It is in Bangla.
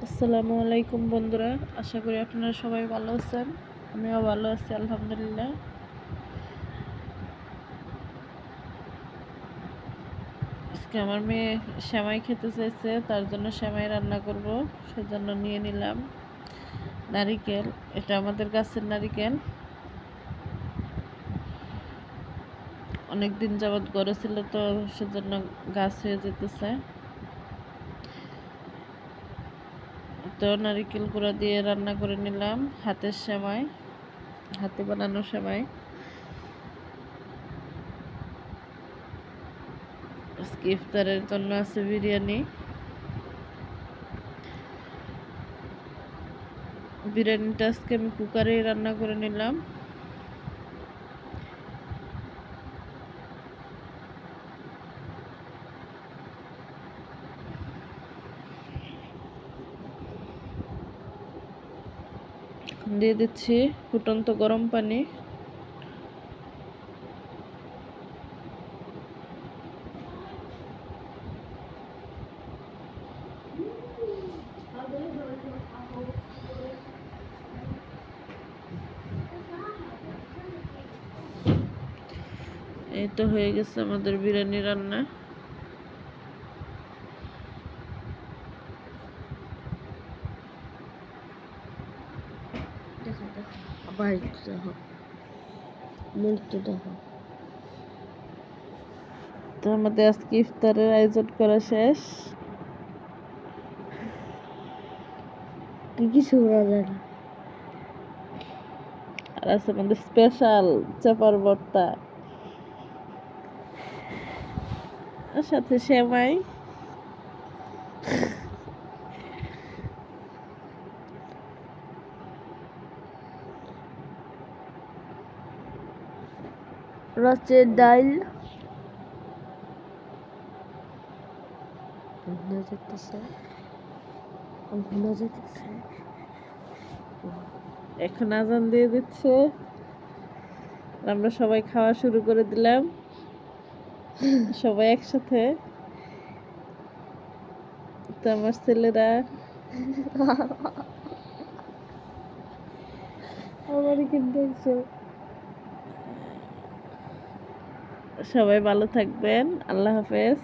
আসসালামু আলাইকুম বন্ধুরা, আশা করি আপনারা সবাই ভালো আছেন। আমিও ভালো আছি আলহামদুলিল্লাহ। আজকে আমার মেয়ে সেমাই খেতে চাইছে, তার জন্য সেমাই রান্না করব। সেজন্য নিয়ে নিলাম নারিকেল। এটা আমাদের গাছের নারিকেল, অনেক দিন যাবৎ গড়ে ছিল, তো সেজন্য গাছ হয়ে যেতেছে। তো নারিকেল গুঁড়া দিয়ে রান্না করে নিলাম হাতের সেমাই, হাতে বানানো সেমাই। আজকে ইফতারের জন্য আছে বিরিয়ানি। বিরিয়ানিটা আজকে আমি কুকারেই রান্না করে নিলাম। দিয়ে দিচ্ছি ফুটন্ত গরম পানি। এই তো হয়ে গেছে আমাদের বিরিয়ানি রান্না। দেখো দেখো, আবার একটু দেখো, একটু দেখো। তো আমাদের আজকে ইফতারের আয়োজন করা শেষ। কিছু করা যায় না। আর আছে আমাদের স্পেশাল চাপার ভর্তা, আর সাথে সেমাই। রাতের ডাল ভুনা যেতেছে, ভুনা যেতেছে। এখন আজান দিয়ে দিচ্ছে, আমরা সবাই খাওয়া শুরু করে দিলাম, সবাই একসাথে। তো আমার ছেলেরা আমার কিন্তু সবাই ভালো থাকবেন। আল্লাহ হাফেজ।